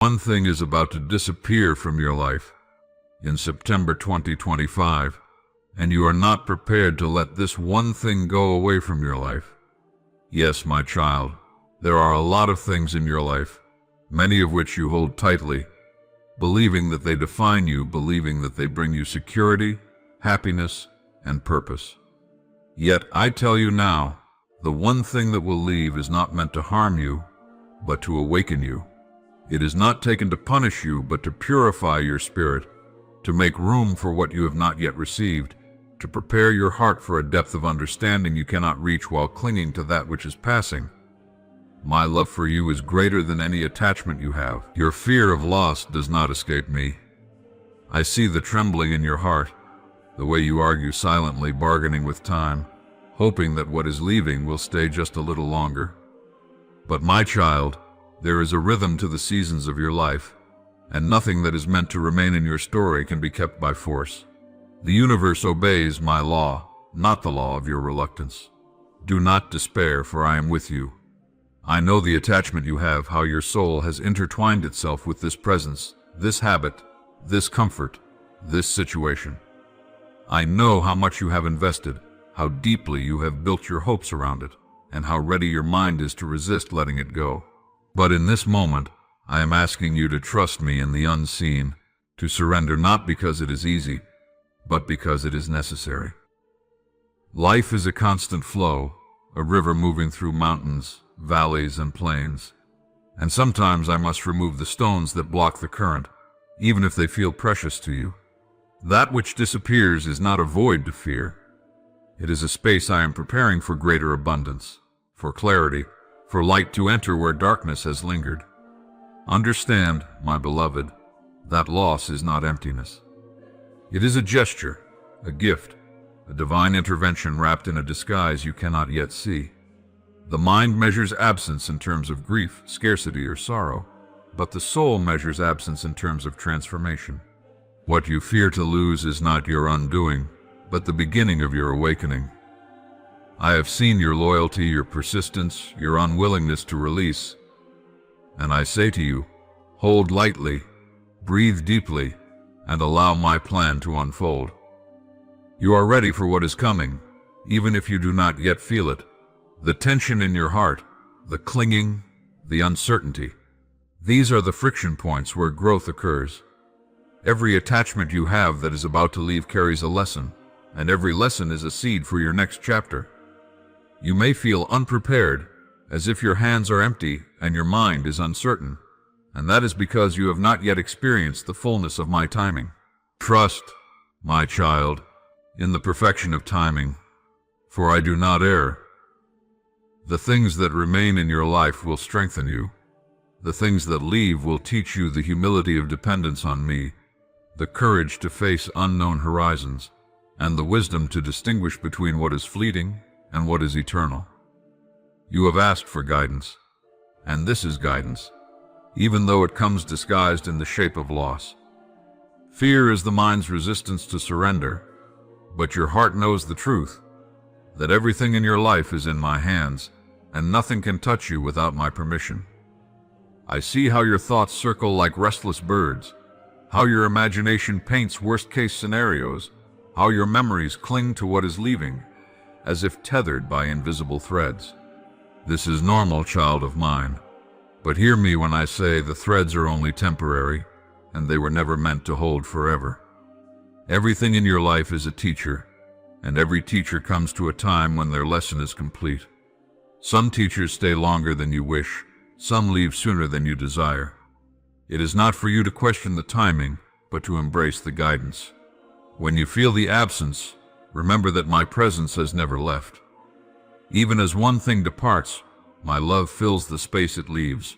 One thing is about to disappear from your life in September 2025, and you are not prepared to let this one thing go away from your life. Yes, my child, there are a lot of things in your life, many of which you hold tightly, believing that they define you, believing that they bring you security, happiness, and purpose. Yet I tell you now, the one thing that will leave is not meant to harm you, but to awaken you. It is not taken to punish you, but to purify your spirit, to make room for what you have not yet received, to prepare your heart for a depth of understanding you cannot reach while clinging to that which is passing. My love for you is greater than any attachment you have. Your fear of loss does not escape me. I see the trembling in your heart, the way you argue silently, bargaining with time, hoping that what is leaving will stay just a little longer. But my child, there is a rhythm to the seasons of your life, and nothing that is meant to remain in your story can be kept by force. The universe obeys my law, not the law of your reluctance. Do not despair, for I am with you. I know the attachment you have, how your soul has intertwined itself with this presence, this habit, this comfort, this situation. I know how much you have invested, how deeply you have built your hopes around it, and how ready your mind is to resist letting it go. But in this moment, I am asking you to trust me in the unseen, to surrender not because it is easy, but because it is necessary. Life is a constant flow, a river moving through mountains, valleys, and plains. And sometimes I must remove the stones that block the current, even if they feel precious to you. That which disappears is not a void to fear. It is a space I am preparing for greater abundance, for clarity, for light to enter where darkness has lingered. Understand, my beloved, that loss is not emptiness. It is a gesture, a gift, a divine intervention wrapped in a disguise you cannot yet see. The mind measures absence in terms of grief, scarcity, or sorrow, but the soul measures absence in terms of transformation. What you fear to lose is not your undoing, but the beginning of your awakening. I have seen your loyalty, your persistence, your unwillingness to release, and I say to you, hold lightly, breathe deeply, and allow my plan to unfold. You are ready for what is coming, even if you do not yet feel it. The tension in your heart, the clinging, the uncertainty. These are the friction points where growth occurs. Every attachment you have that is about to leave carries a lesson, and every lesson is a seed for your next chapter. You may feel unprepared, as if your hands are empty and your mind is uncertain, and that is because you have not yet experienced the fullness of my timing. Trust, my child, in the perfection of timing, for I do not err. The things that remain in your life will strengthen you. The things that leave will teach you the humility of dependence on me, the courage to face unknown horizons, and the wisdom to distinguish between what is fleeting and what is eternal. You have asked for guidance, and this is guidance, even though it comes disguised in the shape of loss. Fear is the mind's resistance to surrender, but your heart knows the truth, that everything in your life is in my hands, and nothing can touch you without my permission. I see how your thoughts circle like restless birds, how your imagination paints worst-case scenarios, how your memories cling to what is leaving, as if tethered by invisible threads. This is normal, child of mine, but hear me when I say the threads are only temporary, and they were never meant to hold forever. Everything in your life is a teacher, and every teacher comes to a time when their lesson is complete. Some teachers stay longer than you wish, some leave sooner than you desire. It is not for you to question the timing, but to embrace the guidance. When you feel the absence, remember that my presence has never left. Even as one thing departs, my love fills the space it leaves,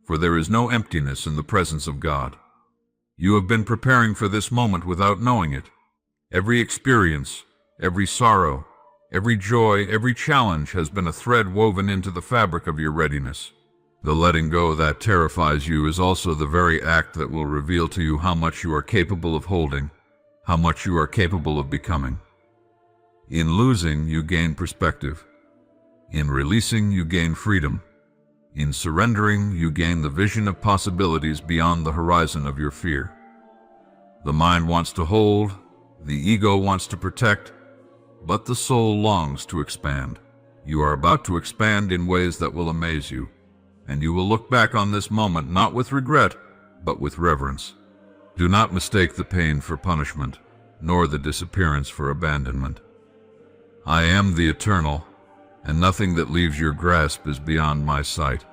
for there is no emptiness in the presence of God. You have been preparing for this moment without knowing it. Every experience, every sorrow, every joy, every challenge has been a thread woven into the fabric of your readiness. The letting go that terrifies you is also the very act that will reveal to you how much you are capable of holding, how much you are capable of becoming. In losing, you gain perspective. In releasing, you gain freedom. In surrendering, you gain the vision of possibilities beyond the horizon of your fear. The mind wants to hold, the ego wants to protect, but the soul longs to expand. You are about to expand in ways that will amaze you, and you will look back on this moment not with regret, but with reverence. Do not mistake the pain for punishment, nor the disappearance for abandonment. I am the eternal, and nothing that leaves your grasp is beyond my sight.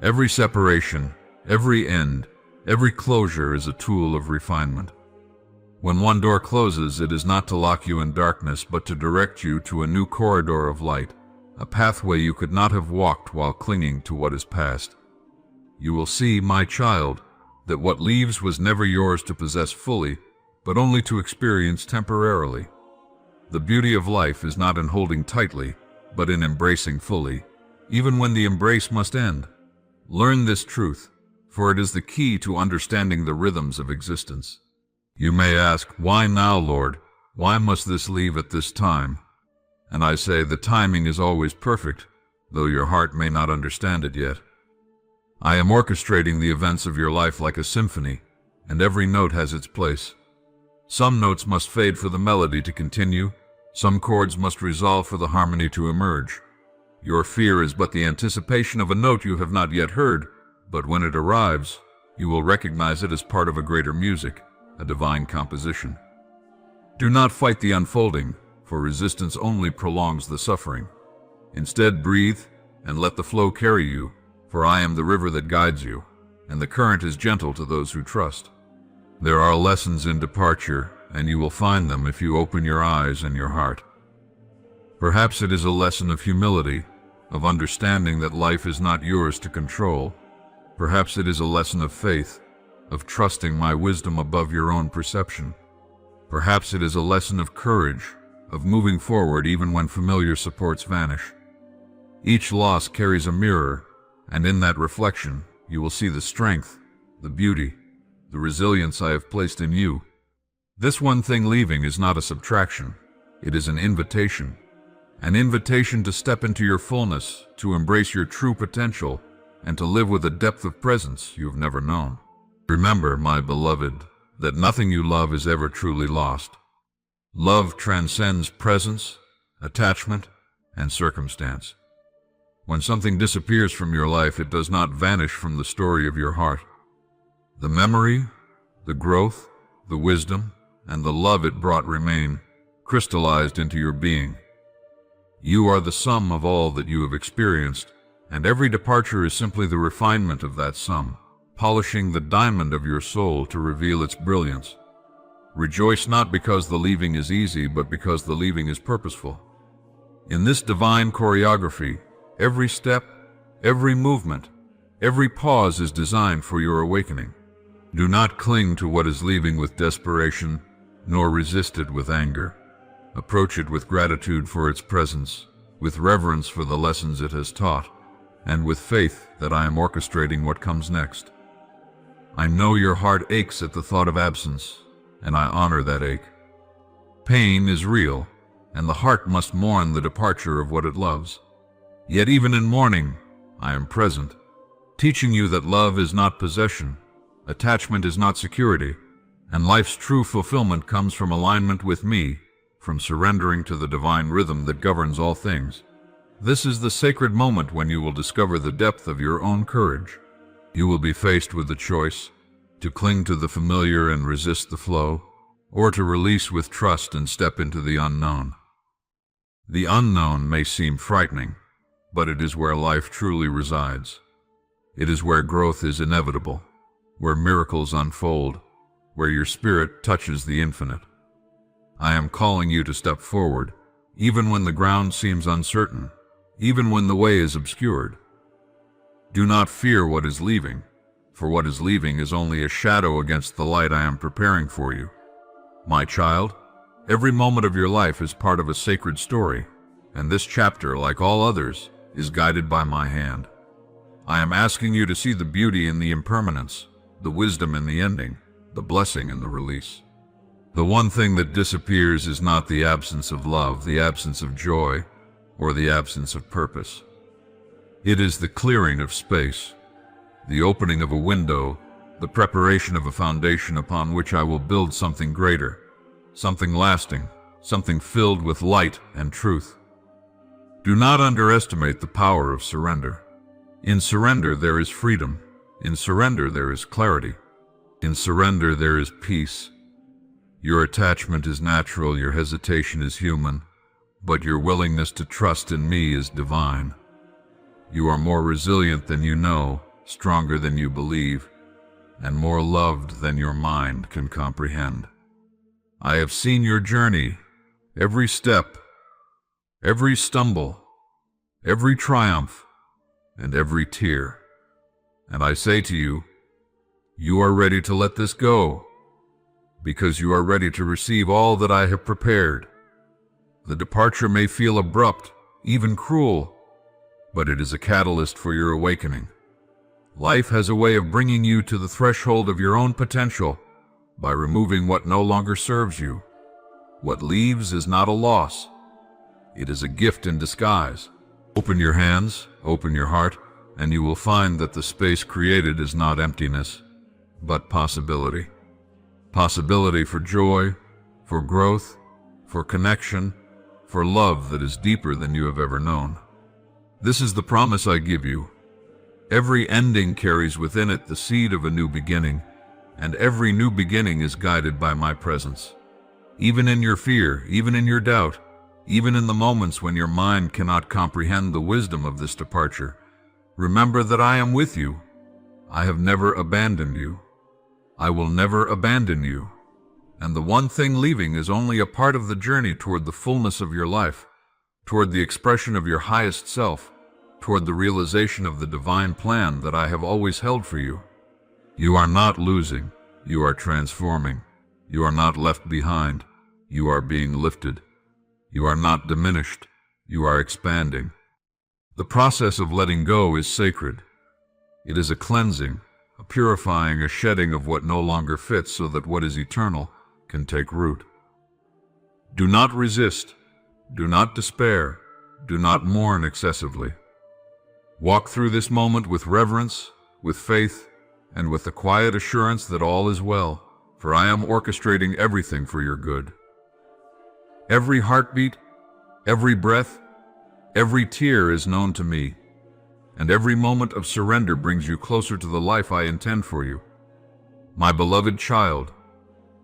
Every separation, every end, every closure is a tool of refinement. When one door closes, it is not to lock you in darkness, but to direct you to a new corridor of light, a pathway you could not have walked while clinging to what is past. You will see, my child, that what leaves was never yours to possess fully, but only to experience temporarily. The beauty of life is not in holding tightly, but in embracing fully, even when the embrace must end. Learn this truth, for it is the key to understanding the rhythms of existence. You may ask, why now, Lord? Why must this leave at this time? And I say, the timing is always perfect, though your heart may not understand it yet. I am orchestrating the events of your life like a symphony, and every note has its place. Some notes must fade for the melody to continue, some chords must resolve for the harmony to emerge. Your fear is but the anticipation of a note you have not yet heard, but when it arrives, you will recognize it as part of a greater music, a divine composition. Do not fight the unfolding, for resistance only prolongs the suffering. Instead, breathe and let the flow carry you, for I am the river that guides you, and the current is gentle to those who trust. There are lessons in departure, and you will find them if you open your eyes and your heart. Perhaps it is a lesson of humility, of understanding that life is not yours to control. Perhaps it is a lesson of faith, of trusting my wisdom above your own perception. Perhaps it is a lesson of courage, of moving forward even when familiar supports vanish. Each loss carries a mirror, and in that reflection, you will see the strength, the beauty, the resilience I have placed in you. This one thing leaving is not a subtraction. It is an invitation to step into your fullness, to embrace your true potential, and to live with a depth of presence you have never known. Remember, my beloved, that nothing you love is ever truly lost. Love transcends presence, attachment, and circumstance. When something disappears from your life, it does not vanish from the story of your heart. The memory, the growth, the wisdom, and the love it brought remain, crystallized into your being. You are the sum of all that you have experienced, and every departure is simply the refinement of that sum, polishing the diamond of your soul to reveal its brilliance. Rejoice not because the leaving is easy, but because the leaving is purposeful. In this divine choreography, every step, every movement, every pause is designed for your awakening. Do not cling to what is leaving with desperation, nor resist it with anger. Approach it with gratitude for its presence, with reverence for the lessons it has taught, and with faith that I am orchestrating what comes next. I know your heart aches at the thought of absence, and I honor that ache. Pain is real, and the heart must mourn the departure of what it loves. Yet even in mourning, I am present, teaching you that love is not possession, attachment is not security, and life's true fulfillment comes from alignment with me, from surrendering to the divine rhythm that governs all things. This is the sacred moment when you will discover the depth of your own courage. You will be faced with the choice to cling to the familiar and resist the flow, or to release with trust and step into the unknown. The unknown may seem frightening, but it is where life truly resides. It is where growth is inevitable, where miracles unfold, where your spirit touches the infinite. I am calling you to step forward, even when the ground seems uncertain, even when the way is obscured. Do not fear what is leaving, for what is leaving is only a shadow against the light I am preparing for you. My child, every moment of your life is part of a sacred story, and this chapter, like all others, is guided by my hand. I am asking you to see the beauty in the impermanence, the wisdom in the ending, the blessing in the release. The one thing that disappears is not the absence of love, the absence of joy, or the absence of purpose. It is the clearing of space, the opening of a window, the preparation of a foundation upon which I will build something greater, something lasting, something filled with light and truth. Do not underestimate the power of surrender. In surrender there is freedom. In surrender there is clarity. In surrender there is peace. Your attachment is natural, your hesitation is human, but your willingness to trust in me is divine. You are more resilient than you know, stronger than you believe, and more loved than your mind can comprehend. I have seen your journey, every step, every stumble, every triumph, and every tear. And I say to you, you are ready to let this go, because you are ready to receive all that I have prepared. The departure may feel abrupt, even cruel, but it is a catalyst for your awakening. Life has a way of bringing you to the threshold of your own potential by removing what no longer serves you. What leaves is not a loss. It is a gift in disguise. Open your hands, open your heart, and you will find that the space created is not emptiness, but possibility. Possibility for joy, for growth, for connection, for love that is deeper than you have ever known. This is the promise I give you. Every ending carries within it the seed of a new beginning, and every new beginning is guided by my presence. Even in your fear, even in your doubt, even in the moments when your mind cannot comprehend the wisdom of this departure, remember that I am with you. I have never abandoned you. I will never abandon you. And the one thing leaving is only a part of the journey toward the fullness of your life, toward the expression of your highest self, toward the realization of the divine plan that I have always held for you. You are not losing. You are transforming. You are not left behind. You are being lifted. You are not diminished. You are expanding. The process of letting go is sacred. It is a cleansing, a purifying, a shedding of what no longer fits so that what is eternal can take root. Do not resist. Do not despair. Do not mourn excessively. Walk through this moment with reverence, with faith, and with the quiet assurance that all is well, for I am orchestrating everything for your good. Every heartbeat, every breath, every tear is known to me, and every moment of surrender brings you closer to the life I intend for you. My beloved child,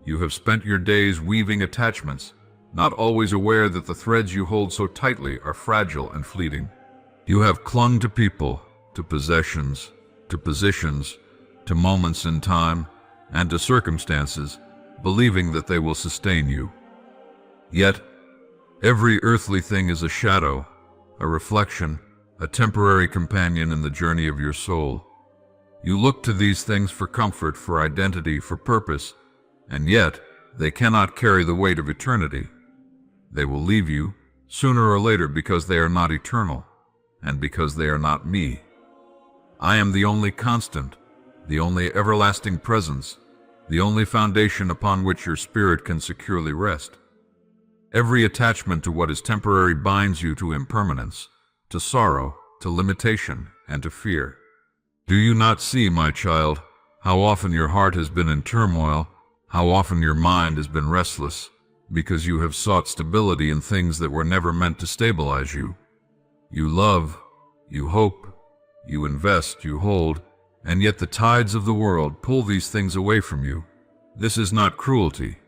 you have spent your days weaving attachments, not always aware that the threads you hold so tightly are fragile and fleeting. You have clung to people, to possessions, to positions, to moments in time, and to circumstances, believing that they will sustain you. Yet, every earthly thing is a shadow, a reflection, a temporary companion in the journey of your soul. You look to these things for comfort, for identity, for purpose, and yet they cannot carry the weight of eternity. They will leave you, sooner or later, because they are not eternal, and because they are not me. I am the only constant, the only everlasting presence, the only foundation upon which your spirit can securely rest. Every attachment to what is temporary binds you to impermanence, to sorrow, to limitation, and to fear. Do you not see, my child, how often your heart has been in turmoil, how often your mind has been restless, because you have sought stability in things that were never meant to stabilize you? You love, you hope, you invest, you hold, and yet the tides of the world pull these things away from you. This is not cruelty.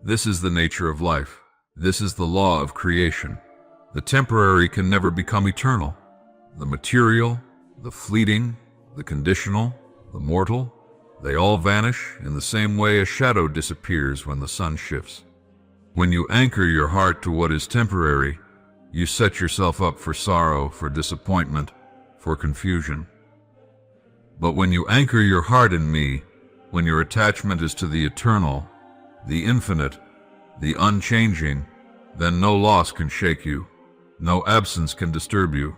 This is the nature of life. This is the law of creation. The temporary can never become eternal. The material, the fleeting, the conditional, the mortal, they all vanish in the same way a shadow disappears when the sun shifts. When you anchor your heart to what is temporary, you set yourself up for sorrow, for disappointment, for confusion. But when you anchor your heart in me, when your attachment is to the eternal, the infinite, the unchanging, then no loss can shake you, no absence can disturb you,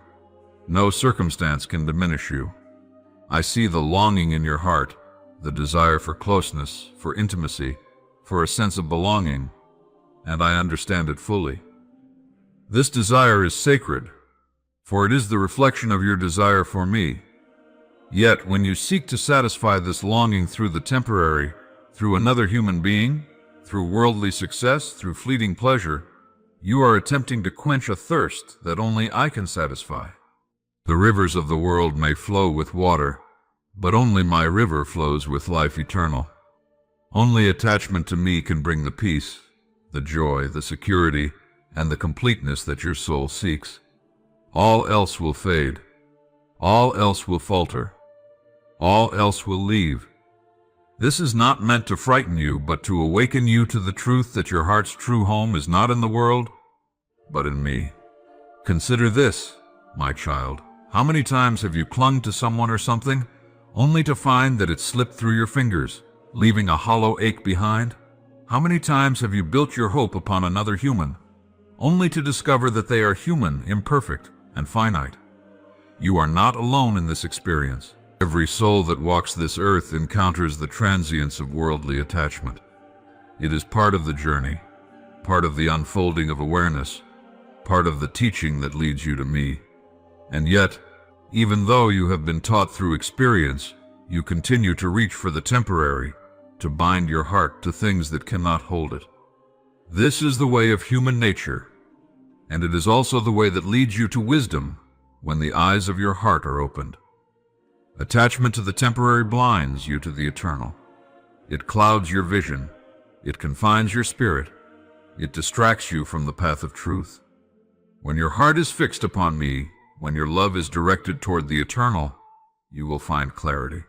no circumstance can diminish you. I see the longing in your heart, the desire for closeness, for intimacy, for a sense of belonging, and I understand it fully. This desire is sacred, for it is the reflection of your desire for me. Yet, when you seek to satisfy this longing through the temporary, through another human being, through worldly success, through fleeting pleasure, you are attempting to quench a thirst that only I can satisfy. The rivers of the world may flow with water, but only my river flows with life eternal. Only attachment to me can bring the peace, the joy, the security, and the completeness that your soul seeks. All else will fade. All else will falter. All else will leave. This is not meant to frighten you, but to awaken you to the truth that your heart's true home is not in the world, but in me. Consider this, my child. How many times have you clung to someone or something, only to find that it slipped through your fingers, leaving a hollow ache behind? How many times have you built your hope upon another human, only to discover that they are human, imperfect, and finite? You are not alone in this experience. Every soul that walks this earth encounters the transience of worldly attachment. It is part of the journey, part of the unfolding of awareness, part of the teaching that leads you to me. And yet, even though you have been taught through experience, you continue to reach for the temporary, to bind your heart to things that cannot hold it. This is the way of human nature, and it is also the way that leads you to wisdom when the eyes of your heart are opened. Attachment to the temporary blinds you to the eternal. It clouds your vision. It confines your spirit. It distracts you from the path of truth. When your heart is fixed upon me, when your love is directed toward the eternal, you will find clarity.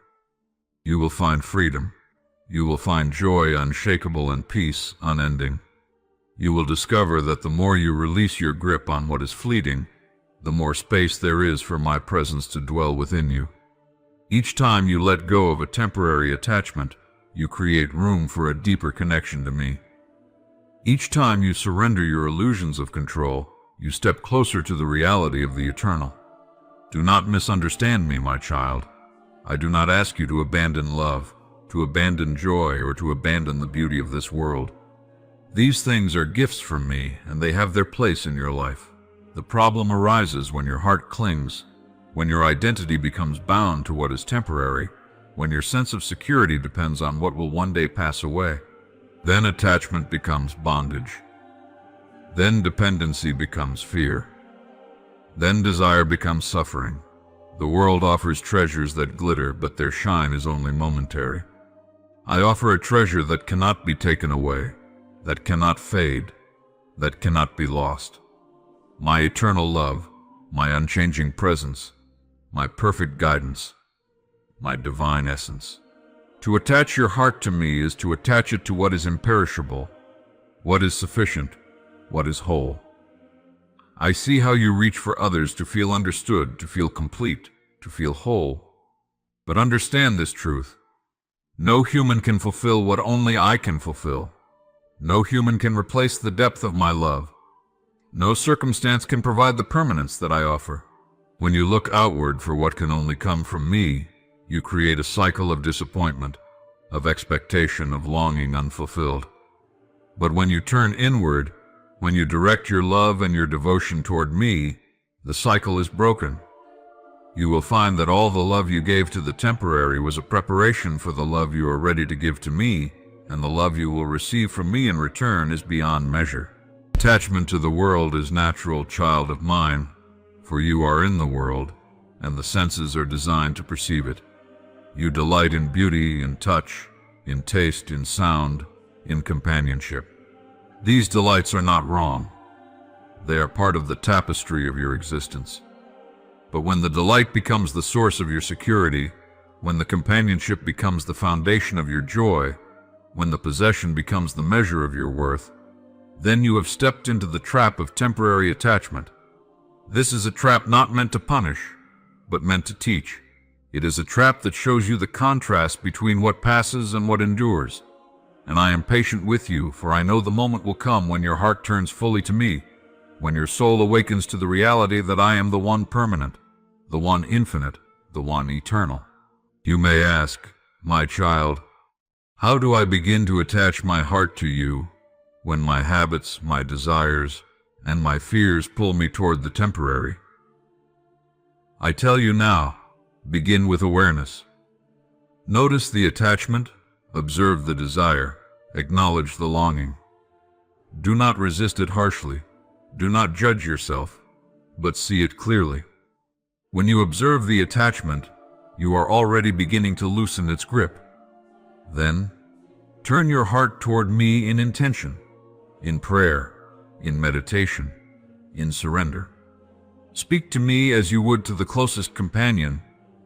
You will find freedom. You will find joy unshakable and peace unending. You will discover that the more you release your grip on what is fleeting, the more space there is for my presence to dwell within you. Each time you let go of a temporary attachment, you create room for a deeper connection to me. Each time you surrender your illusions of control, you step closer to the reality of the eternal. Do not misunderstand me, my child. I do not ask you to abandon love, to abandon joy, or to abandon the beauty of this world. These things are gifts from me, and they have their place in your life. The problem arises when your heart clings, when your identity becomes bound to what is temporary, when your sense of security depends on what will one day pass away. Then attachment becomes bondage. Then dependency becomes fear. Then desire becomes suffering. The world offers treasures that glitter, but their shine is only momentary. I offer a treasure that cannot be taken away, that cannot fade, that cannot be lost. My eternal love, my unchanging presence, my perfect guidance, my divine essence. To attach your heart to me is to attach it to what is imperishable, what is sufficient, what is whole. I see how you reach for others to feel understood, to feel complete, to feel whole. But understand this truth. No human can fulfill what only I can fulfill. No human can replace the depth of my love. No circumstance can provide the permanence that I offer. When you look outward for what can only come from me, you create a cycle of disappointment, of expectation, of longing unfulfilled. But when you turn inward, when you direct your love and your devotion toward me, the cycle is broken. You will find that all the love you gave to the temporary was a preparation for the love you are ready to give to me, and the love you will receive from me in return is beyond measure. Attachment to the world is natural, child of mine, for you are in the world, and the senses are designed to perceive it. You delight in beauty, in touch, in taste, in sound, in companionship. These delights are not wrong. They are part of the tapestry of your existence. But when the delight becomes the source of your security, when the companionship becomes the foundation of your joy, when the possession becomes the measure of your worth, then you have stepped into the trap of temporary attachment. This is a trap not meant to punish, but meant to teach. It is a trap that shows you the contrast between what passes and what endures. And I am patient with you, for I know the moment will come when your heart turns fully to me, when your soul awakens to the reality that I am the one permanent, the one infinite, the one eternal. You may ask, my child, how do I begin to attach my heart to you when my habits, my desires, and my fears pull me toward the temporary? I tell you now, begin with awareness. Notice the attachment, observe the desire, acknowledge the longing. Do not resist it harshly. Do not judge yourself, but see it clearly. When you observe the attachment, you are already beginning to loosen its grip. Then, turn your heart toward me in intention, in prayer, in meditation, in surrender. Speak to me as you would to the closest companion,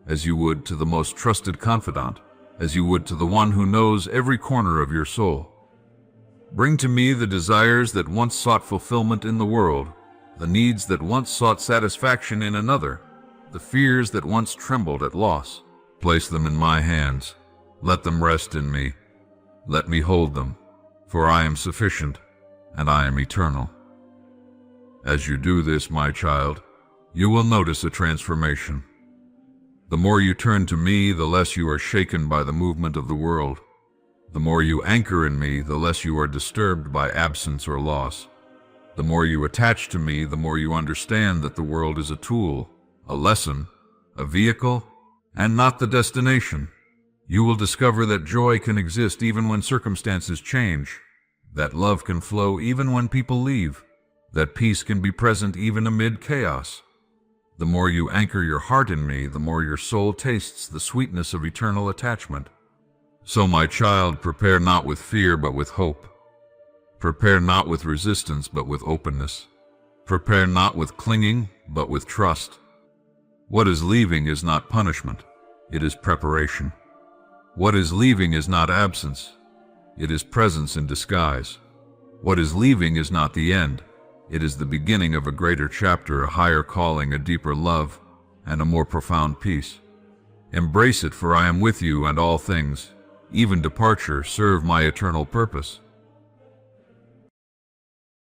as you would to the most trusted confidant, as you would to the one who knows every corner of your soul. Bring to me the desires that once sought fulfillment in the world, the needs that once sought satisfaction in another, the fears that once trembled at loss. Place them in my hands. Let them rest in me. Let me hold them, for I am sufficient, and I am eternal. As you do this, my child, you will notice a transformation. The more you turn to me, the less you are shaken by the movement of the world. The more you anchor in me, the less you are disturbed by absence or loss. The more you attach to me, the more you understand that the world is a tool, a lesson, a vehicle, and not the destination. You will discover that joy can exist even when circumstances change, that love can flow even when people leave, that peace can be present even amid chaos. The more you anchor your heart in me, the more your soul tastes the sweetness of eternal attachment. So, my child, prepare not with fear but with hope. Prepare not with resistance but with openness. Prepare not with clinging but with trust. What is leaving is not punishment, it is preparation. What is leaving is not absence, it is presence in disguise. What is leaving is not the end, it is the beginning of a greater chapter, a higher calling, a deeper love, and a more profound peace. Embrace it, for I am with you, and all things, even departure, serve my eternal purpose.